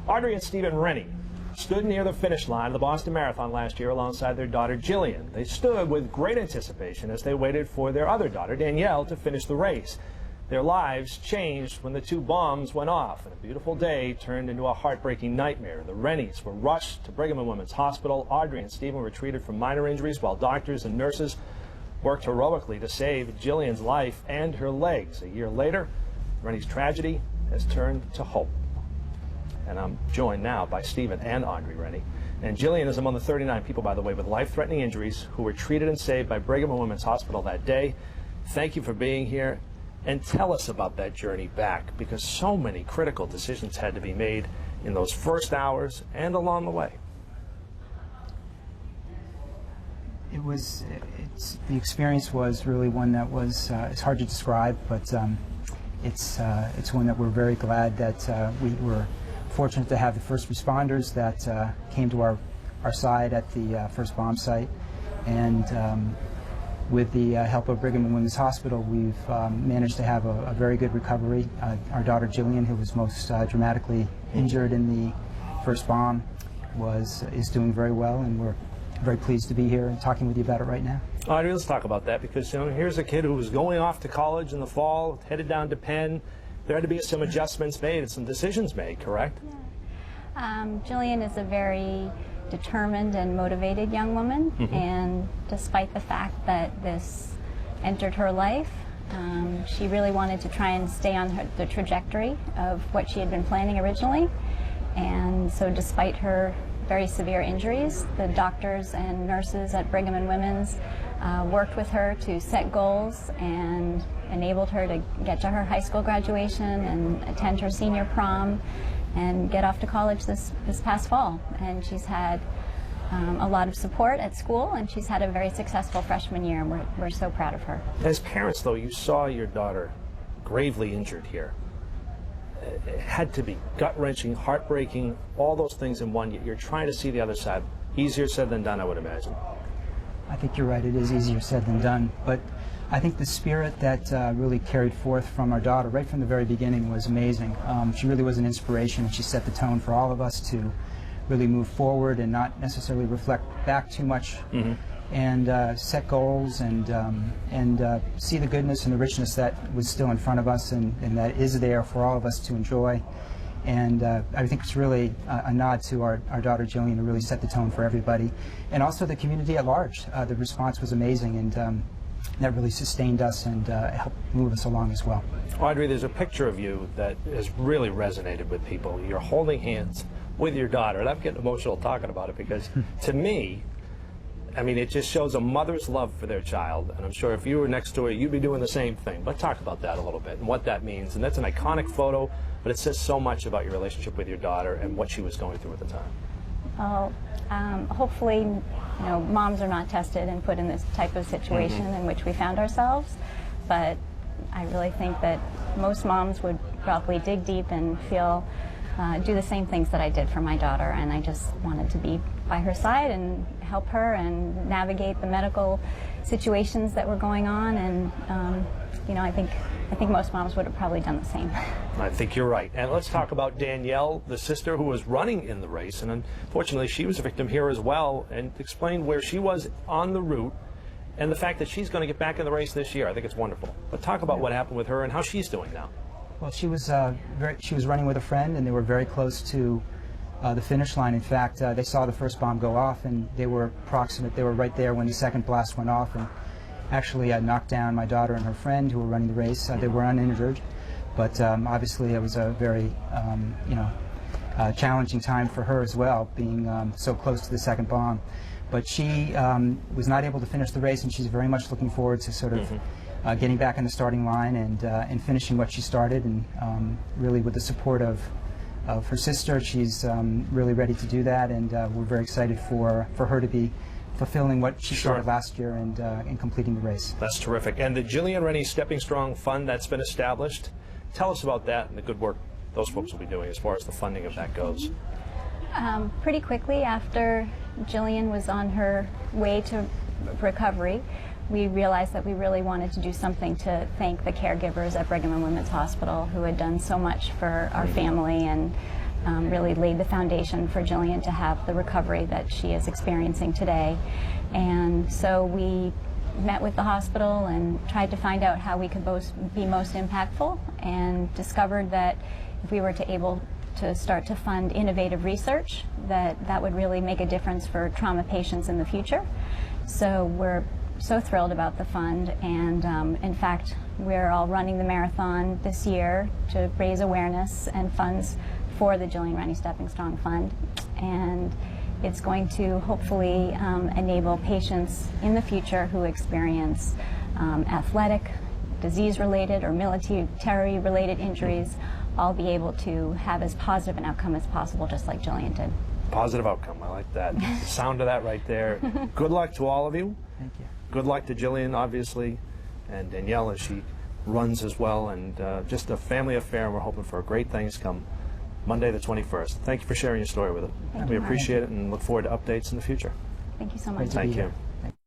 Audrey and Stephen Reny stood near the finish line of the Boston Marathon last year alongside their daughter Jillian. They stood with great anticipation as they waited for their other daughter, Danielle, to finish the race. Their lives changed when the two bombs went off, and a beautiful day turned into a heartbreaking nightmare. The Renys were rushed to Brigham and Women's Hospital. Audrey and Stephen were treated for minor injuries, while doctors and nurses worked heroically to save Jillian's life and her legs. A year later, Reny's tragedy has turned to hope. And I'm joined now by Stephen and Audrey Reny. And Jillian is among the 39 people, by the way, with life-threatening injuries who were treated and saved by Brigham and Women's Hospital that day. Thank you for being here. And tell us about that journey back, because so many critical decisions had to be made in those first hours and along the way. The experience was really one that was, it's hard to describe, but it's one that we're very glad that we were fortunate to have the first responders that came to our side at the first bomb site. And with the help of Brigham and Women's Hospital, we've managed to have a very good recovery. Our daughter Jillian, who was most dramatically injured in the first bomb, is doing very well, and we're very pleased to be here and talking with you about it right now. Audrey, let's talk about that, because here's a kid who was going off to college in the fall, headed down to Penn. There had to be some adjustments made and some decisions made, correct? Yeah. Jillian is a very determined and motivated young woman, and despite the fact that this entered her life, she really wanted to try and stay on the trajectory of what she had been planning originally. And so despite her very severe injuries, the doctors and nurses at Brigham and Women's worked with her to set goals and enabled her to get to her high school graduation and attend her senior prom and get off to college this past fall. And she's had a lot of support at school, and she's had a very successful freshman year, and we're so proud of her. As parents, though, you saw your daughter gravely injured here. It had to be gut-wrenching, heartbreaking, all those things in one. You're trying to see the other side. Easier said than done, I would imagine. I think you're right. It is easier said than done. But I think the spirit that really carried forth from our daughter right from the very beginning was amazing. She really was an inspiration. She set the tone for all of us to really move forward and not necessarily reflect back too much, and set goals and see the goodness and the richness that was still in front of us and that is there for all of us to enjoy. And I think it's really a nod to our daughter Jillian to really set the tone for everybody, and also the community at large. The response was amazing, and that really sustained us and helped move us along as well. Audrey, there's a picture of you that has really resonated with people. You're holding hands with your daughter, and I'm getting emotional talking about it, because to me, I mean, it just shows a mother's love for their child, and I'm sure if you were next to her, you'd be doing the same thing. But talk about that a little bit and what that means. And that's an iconic photo, but it says so much about your relationship with your daughter and what she was going through at the time. Well, hopefully, moms are not tested and put in this type of situation in which we found ourselves, but I really think that most moms would probably dig deep and feel do the same things that I did for my daughter, and I just wanted to be by her side and help her and navigate the medical situations that were going on, and I think most moms would have probably done the same. I think you're right. And let's talk about Danielle, the sister who was running in the race, and unfortunately she was a victim here as well, and explain where she was on the route and the fact that she's going to get back in the race this year. I think it's wonderful. But talk about what happened with her and how she's doing now. Well, she was running with a friend, and they were very close to the finish line. In fact, they saw the first bomb go off, and they were proximate. They were right there when the second blast went off, and actually knocked down my daughter and her friend who were running the race. They were uninjured, but obviously it was a very challenging time for her as well, being so close to the second bomb. But she was not able to finish the race, and she's very much looking forward to sort of getting back in the starting line and finishing what she started, and really with the support of her sister, she's really ready to do that, and we're very excited for her to be fulfilling what she started last year and completing the race. That's terrific. And the Gillian Reny Stepping Strong Fund that's been established, tell us about that and the good work those folks will be doing as far as the funding of that goes. Pretty quickly after Jillian was on her way to recovery, we realized that we really wanted to do something to thank the caregivers at Brigham and Women's Hospital who had done so much for our family, and really laid the foundation for Jillian to have the recovery that she is experiencing today. And so we met with the hospital and tried to find out how we could be most impactful, and discovered that if we were able to start to fund innovative research, that would really make a difference for trauma patients in the future. So we're so thrilled about the fund, and in fact we're all running the marathon this year to raise awareness and funds for the Gillian Reny Stepping Strong Fund, and it's going to hopefully enable patients in the future who experience athletic, disease-related, or military-related injuries all be able to have as positive an outcome as possible, just like Jillian did. Positive outcome, I like that. The sound of that right there. Good luck to all of you. Thank you. Good luck to Jillian, obviously, and Danielle as she runs as well, and just a family affair, and we're hoping for great things come Monday the 21st. Thank you for sharing your story with us. We appreciate it and look forward to updates in the future. Thank you so much. Great to Thank be you. here. Thank you.